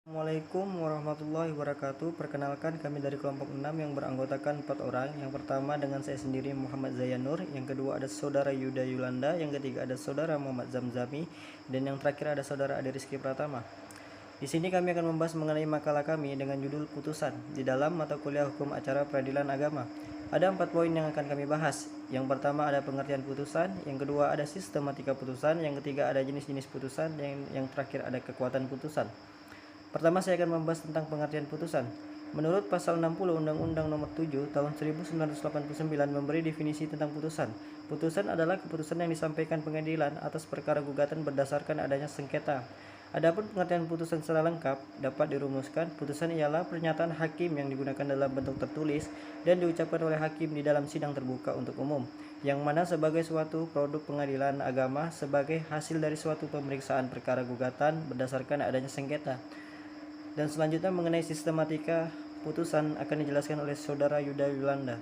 Assalamualaikum warahmatullahi wabarakatuh. Perkenalkan, kami dari kelompok 6 yang beranggotakan 4 orang. Yang pertama dengan saya sendiri, Muhammad Zayanur. Yang kedua ada saudara Yuda Yulanda. Yang ketiga ada saudara Muhammad Zamzami. Dan yang terakhir ada saudara Ade Rizky Pratama. Di sini kami akan membahas mengenai makalah kami dengan judul putusan di dalam mata kuliah hukum acara peradilan agama. Ada 4 poin yang akan kami bahas. Yang pertama ada pengertian putusan, yang kedua ada sistematika putusan, yang ketiga ada jenis-jenis putusan, dan yang terakhir ada kekuatan putusan. Pertama saya akan membahas tentang pengertian putusan. Menurut pasal 60 Undang-Undang Nomor 7 Tahun 1989 memberi definisi tentang putusan. Putusan adalah keputusan yang disampaikan pengadilan atas perkara gugatan berdasarkan adanya sengketa. Adapun pengertian putusan secara lengkap dapat dirumuskan, putusan ialah pernyataan hakim yang digunakan dalam bentuk tertulis dan diucapkan oleh hakim di dalam sidang terbuka untuk umum, yang mana sebagai suatu produk pengadilan agama sebagai hasil dari suatu pemeriksaan perkara gugatan berdasarkan adanya sengketa. Dan selanjutnya mengenai sistematika putusan akan dijelaskan oleh saudara Yuda Yulanda.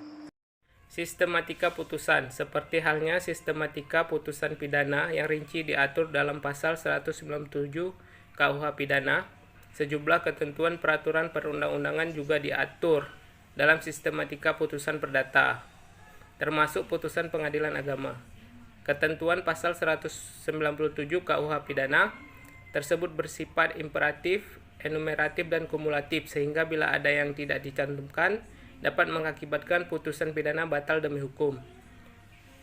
Sistematika putusan, seperti halnya sistematika putusan pidana yang rinci diatur dalam pasal 197 KUH Pidana, sejumlah ketentuan peraturan perundang-undangan juga diatur dalam sistematika putusan perdata, termasuk putusan pengadilan agama. Ketentuan pasal 197 KUH Pidana tersebut bersifat imperatif, enumeratif, dan kumulatif, sehingga bila ada yang tidak dicantumkan dapat mengakibatkan putusan pidana batal demi hukum.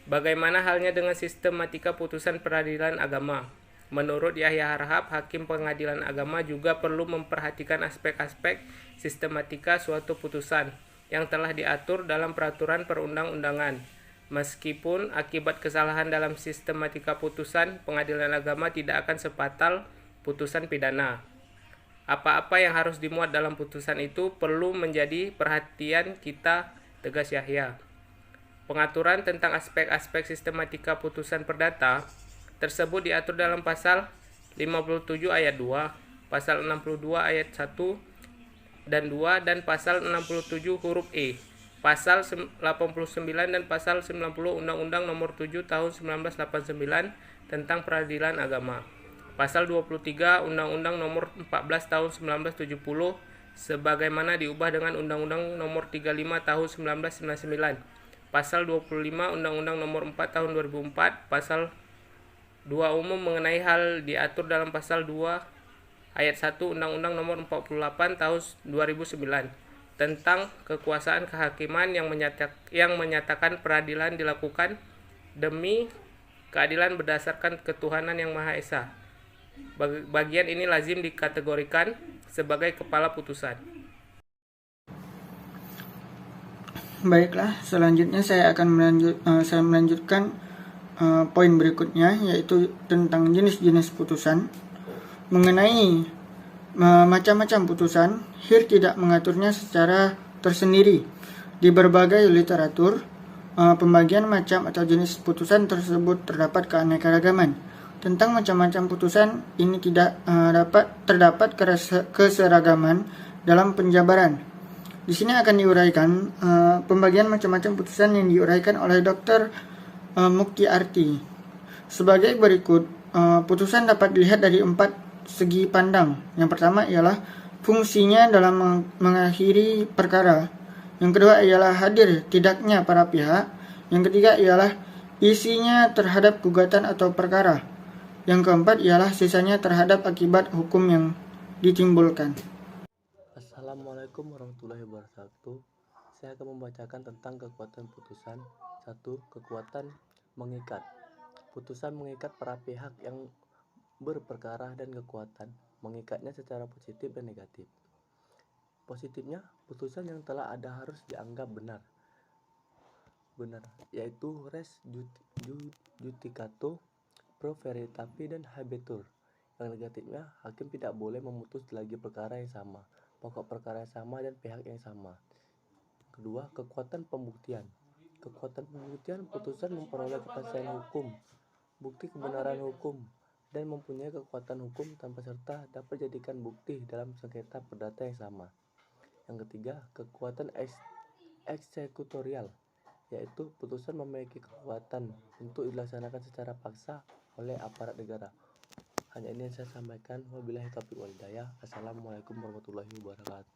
Bagaimana halnya dengan sistematika putusan peradilan agama? Menurut Yahya Harhab, hakim pengadilan agama juga perlu memperhatikan aspek-aspek sistematika suatu putusan yang telah diatur dalam peraturan perundang-undangan. Meskipun akibat kesalahan dalam sistematika putusan pengadilan agama tidak akan sefatal putusan pidana. Apa-apa yang harus dimuat dalam putusan itu perlu menjadi perhatian kita, tegas Yahya. Pengaturan tentang aspek-aspek sistematika putusan perdata tersebut diatur dalam pasal 57 ayat 2, pasal 62 ayat 1 dan 2, dan pasal 67 huruf E, pasal 89 dan pasal 90 Undang-Undang Nomor 7 Tahun 1989 tentang Peradilan Agama. Pasal 23 Undang-Undang Nomor 14 Tahun 1970 sebagaimana diubah dengan Undang-Undang Nomor 35 Tahun 1999. Pasal 25 Undang-Undang Nomor 4 Tahun 2004, pasal 2 umum mengenai hal diatur dalam pasal 2 ayat 1 Undang-Undang Nomor 48 Tahun 2009 tentang kekuasaan kehakiman yang menyatakan peradilan dilakukan demi keadilan berdasarkan ketuhanan yang Maha Esa. Bagian ini lazim dikategorikan sebagai kepala putusan. Baiklah, selanjutnya saya akan melanjutkan poin berikutnya, yaitu tentang jenis-jenis putusan. Mengenai macam-macam putusan, HIR tidak mengaturnya secara tersendiri. Di berbagai literatur, pembagian macam atau jenis putusan tersebut terdapat keanekaragaman. Tentang macam-macam putusan ini tidak terdapat keseragaman dalam penjabaran. Di sini akan diuraikan pembagian macam-macam putusan yang diuraikan oleh Dr. Mukti Arti. Sebagai berikut, putusan dapat dilihat dari 4 segi pandang. Yang pertama ialah fungsinya dalam mengakhiri perkara. Yang kedua ialah hadir tidaknya para pihak. Yang ketiga ialah isinya terhadap gugatan atau perkara. Yang keempat ialah sisanya terhadap akibat hukum yang ditimbulkan. Assalamualaikum warahmatullahi wabarakatuh. Saya akan membacakan tentang kekuatan putusan. 1. Kekuatan mengikat. Putusan mengikat para pihak yang berperkara dan kekuatan mengikatnya secara positif dan negatif. Positifnya, putusan yang telah ada harus dianggap benar, yaitu res judicato, pro veritatis, dan habetur. Yang negatifnya, hakim tidak boleh memutus lagi perkara yang sama, pokok perkara yang sama, dan pihak yang sama. Kedua, kekuatan pembuktian. Kekuatan pembuktian, putusan memperoleh kepastian hukum, bukti kebenaran hukum, dan mempunyai kekuatan hukum tanpa serta dapat dijadikan bukti dalam sengketa perdata yang sama. Yang ketiga, kekuatan eksekutorial, yaitu putusan memiliki kekuatan untuk dilaksanakan secara paksa oleh aparat negara. Hanya ini yang saya sampaikan. Wabillahi taufiq wal hidayah. Assalamualaikum warahmatullahi wabarakatuh.